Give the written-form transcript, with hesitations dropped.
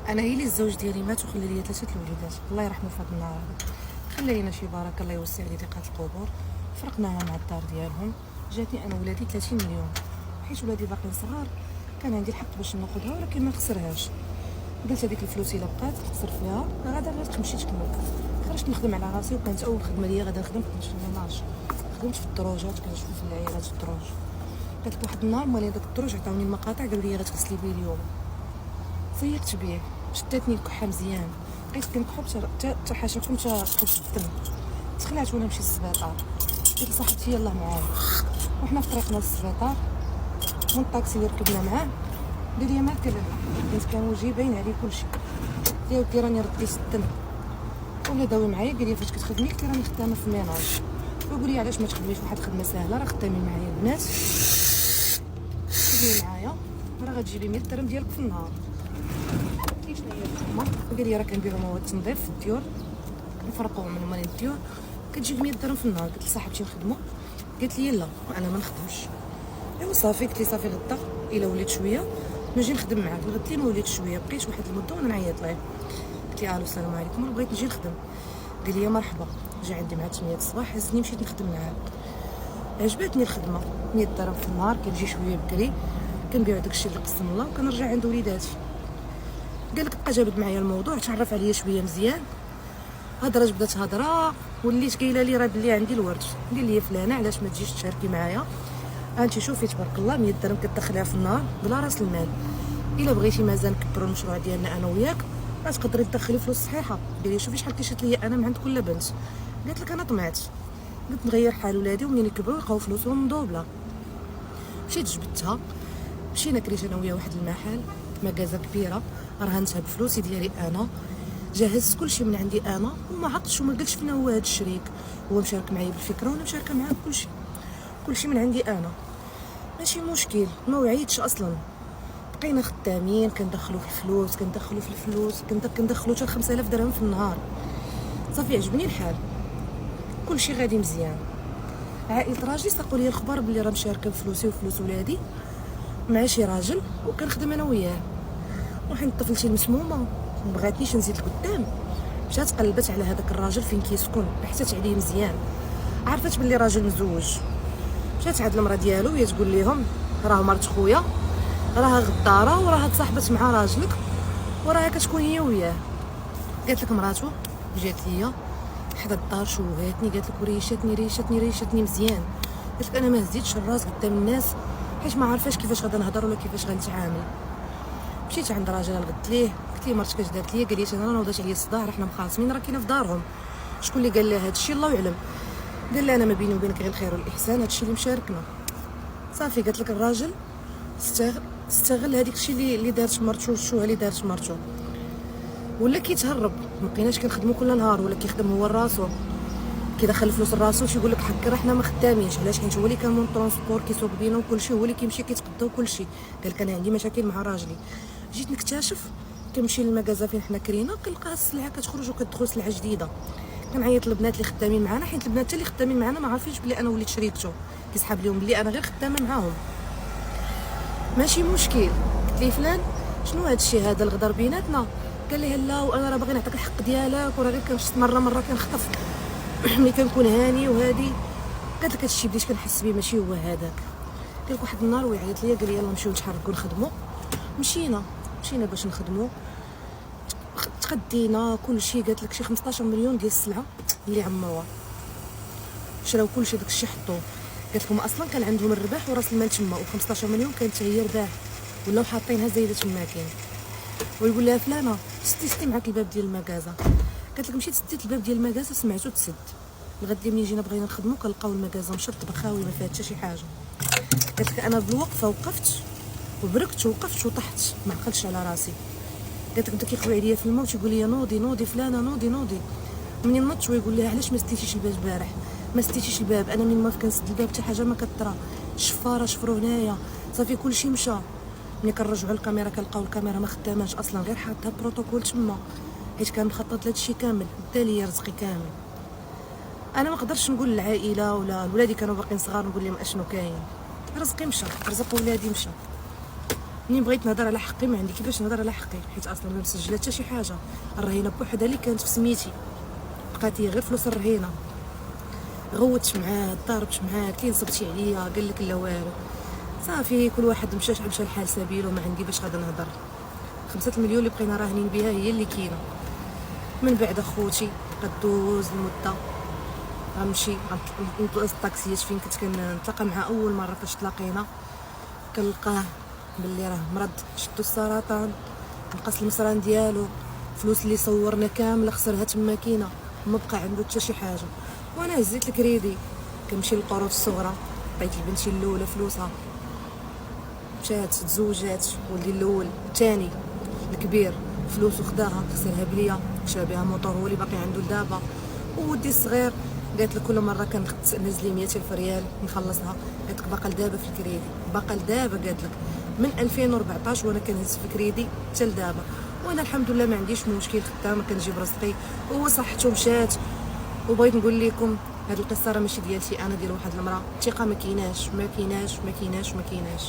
انا هي اللي الزوج ديالي مات وخلى لي 3 الوليدات، الله يرحمه في هذا النهار هذا. خلى لينا شي بركه، الله يوسع لي ضيقات القبور. فرقناها مع الدار ديالهم. جاتني انا ولادي 30 مليون، حيت ولادي باقيين صغار كان عندي الحق باش ناخذها، ولكن ما نخسرهاش. قلت هذيك الفلوس الا بقات نخسر فيها غادا غير تمشي تكمل. خرجت نخدم على راسي، وكانت اول خدمه ليا غادا نخدم في الميناج. خدمت في الدروجات، كنشوف في العيالات في الدروج. قالت لك واحد النهار مالين داك الدروج عطاوني المقاطع، قالوا لي غتغسلي بيه اليوم. فيقت بيه، شداتني الكحه مزيان، بقيت كنكحب حتى حاشاكم حتى خرج الدم. تخلعت وانا نمشي للسبيطار. قلت لصاحبتي يلاه معايا، وحنا في طريقنا للسبيطار من الطاكسي اللي ركبنا معاه قال لي ما كلمه، كنت كان وجهي باين عليه كلشي. قلت له ودي راني رديت الدم. ولا داوي معايا، قال لي فاش كتخدمي؟ قلت له راني خدامه في الميناج. ويقول لي علاش ما تخدميش واحد الخدمه ساهله، راه خدامين معايا البنات. خدمي معايا راه غتجيبي 100 درهم ديالك في النهار. قلت له شنو هي الخدمه؟ قال لي راه كنبيعو مواد التنظيف في الديور، كنفرقوا من مالين الديور، كتجيب 100 درهم في النهار. قلت لصاحبتي نخدمو، قالت لي لا انا ما نخدمش. ايوا صافي، قلت لي صافي غدا الا وليت شويه نجي نخدم معاك. غدي ما وليت شويه، بقيت واحد المده وانا نعيط ليه. قلت لي الو السلام عليكم، انا بغيت نجي نخدم. قال لي مرحبا. جا عندي مع 8 الصباح، هزني مشيت نخدم معاه. عجبتني الخدمه، 100 درهم في النهار، كنجي شويه بكري كنبيع داكشي اللي قسم الله، وكنرجع عند وليداتي. قال لك بقى جابد معايا الموضوع، تعرف عليا شويه مزيان. هضره بدات هضره، وليت قايله لي راه بلي عندي الورد. قال لي فلانه علاش ما تجيش تشاركي معايا؟ انت شوفي تبارك الله 100 درهم كتدخليها في النهار بلا راس المال. الا بغيتي مازال نكبروا المشروع ديالنا انا وياك راه تقدري تدخلي فلوس صحيحه. قال لي شوفي شحال كيشات ليا انا من عند كل بنت. قالت لك انا طمعت، قلت نغير حال ولادي ومنين يكبروا يلقاو فلوسهم مدوبله. مشيت جبدتها، مشينا كريت انا وياه واحد المحل مكازا كبيره، رهنتها بفلوسي ديالي انا، جهزت كلشي من عندي انا، وما عقدتش وما قلتش فينا هو هذا الشريك. هو مشارك معايا بالفكره وانا مشاركه معاه كلشي من عندي انا. ماشي مشكل، ما وعيتش اصلا. بقينا خدامين، كندخلوا في الفلوس كندخلوا حتى 5000 درهم في النهار. صافي عجبني الحال، كلشي غادي مزيان. عائله راجلي ساقوا لي الخبر بلي راه مشاركه بفلوسي وفلوس ولادي مع شي راجل، وكنخدم انا وياه. وحين طفلتي المسمومه ما بغاتنيش نزيد لقدام، مشات قلبت على هذاك الراجل فين كيسكن، بحثت عليه مزيان، عرفت بلي راجل مزوج. مشات عند المراه ديالو وهي تقول لهم راه مرت خويا راها غداره وراها تصاحبت مع راجلك وراها كتكون هي وياه. قالت لك مراتو جات ليا حدا الدار شوهاتني، قالت لك وريشاتني مزيان. قالت لك انا ما هزيتش الراس قدام الناس حيت ما عارفاش كيفاش غادا نهضر ولا كيفاش غنتعامل. مشيت عند راجل غدت ليه، قلت ليه مرتك اش دارت ليا؟ قال لي انا نوضات عليا الصداع، راه حنا مخاصمين، راه كاينه في دارهم. شكون اللي قال لها هذا الشيء؟ الله يعلم. قال لي انا ما بيني وبينك غير الخير والاحسان، هذا الشيء اللي مشاركنا. صافي قالت لك الراجل استغل هذيك الشيء اللي دارت مرتو، الشوهه اللي دارت مرتو، ولا كيتهرب. ما بقيناش كنخدموا كل نهار، ولا كيخدم هو لراسو، كيدخل فلوس لراسو تيقول لك حك راه حنا ما خدامينش. علاش؟ حيت هو اللي كان من ترونسبور كيسوق بينا وكلشي، هو اللي كيمشي كيتقدا وكلشي. قال لك انا عندي مشاكل مع راجلي. جيت نكتشف، كنمشي للمكازا فين حنا كرينا، كنلقى السلعه كتخرج وكتدخل سلعه جديده. كنعيط للبنات اللي خدامين معانا، حيت البنات حتى اللي خدامين معانا ما عارفينش بلي انا وليت شريكته، كيسحاب لهم بلي انا غير خدامه معاهم. ماشي مشكل. قلت ليه فلان شنو هذا الشيء هذا الغدر بيناتنا؟ قال لي لا وانا راه باغي نعطيك الحق ديالك، وراه غير كنشط مره كنخطف ملي كنكون هاني وهادي. قالت لك هادشي بديت كنحس بيه ماشي هو هذاك. قال لك واحد النهار ويعيط ليا قال لي يلاه نمشيو نتحركوا نخدموا. مشينا باش نخدموا، تغدينا كلشي. قالت لك شي 15 مليون ديال السلعه اللي عمروها، شراو كلشي داكشي حطوه. قالت لكم اصلا كان عندهم الربح وراس المال تما، و15 مليون كانت هي رباح، ولاو حاطينها زايده تما كاين. ويقول لها فلانه سدي معاك الباب ديال المكازا. قالت لك مشيت سديت الباب ديال المكازا، سمعتو تسد. الغد ملي جينا بغينا نخدمو كنلقاو المكازا مشطب خاوي ما فيها حتى شي حاجه. قالت لك انا بالوقفه وقفت وبركت ووقفت وطحت، ما عقلتش على راسي. قالت لك بدا كيخوي عليا في الماء وتيقول لي نوضي فلانه نوضي. منين نضت ويقول لها علاش ما سديتيش الباب البارح؟ ما سديتيش الباب. انا من ما كنسد الباب حتى حاجه ما كطرا، الشفاره شفرو هنايا. صافي كلشي مشى. ملي كنرجعوا الكاميرا كنلقاو الكاميرا ما خداماش اصلا، غير حاطها بروتوكول تما، حيت كان مخطط لهذا الشيء كامل. دا ليا رزقي كامل. انا ما نقدرش نقول للعائله ولا ولادي كانوا باقيين صغار نقول لهم اشنو كاين. رزقي مشى، رزق ولادي مشى. منين بغيت نهضر على حقي ما عندي كيفاش نهضر على حقي، حيت اصلا ما مسجله حتى شي حاجه. الرهينه بوحدها اللي كانت في سميتي، بقات هي غير فلوس الرهينه. غوتش معاه، ضاربت معاه، كي نصبتي عليا قال لك لا والو. صافي كل واحد مشى لحال سبيله، ما عندي باش غادا نهضر. 5 المليون اللي بقينا راهنين بها هي اللي كاينه. من بعد اخوتي غدوز المده، غنمشي غنطلق الطاكسيات فين كنت كنتلاقى معاه اول مره فاش تلاقينا. كنلقاه باللي راه مرض، شدو السرطان، نقص المصران ديالو، فلوس اللي صورنا كامله خسرها تما كاينه، ما بقى عنده حتى شي حاجه. وانا هزيت الكريدي، كنمشي للقروض الصغرى، عطيت لبنتي الاولى فلوسها، مشات تزوجات، ولدي الاول الثاني الكبير فلوسو خداها خسرها بليا، شرا بها موطور هو اللي باقي عنده لدابا. وودي الصغير قالت لك كل مره كنهز لي 200,000 ريال نخلصها، قالت لك باقا لدابا في الكريدي، باقا لدابا، قالت لك من 2014 وانا كنهز في الكريدي حتى لدابا. وانا الحمد لله ما عنديش مشكل، خدامه كنجيب رزقي وهو صحته مشات. وبغيت نقول لكم هاد القصه راه ماشي ديالتي انا، ديال واحد المراه. الثقه ما كايناش ما كايناش ما كايناش ما كايناش.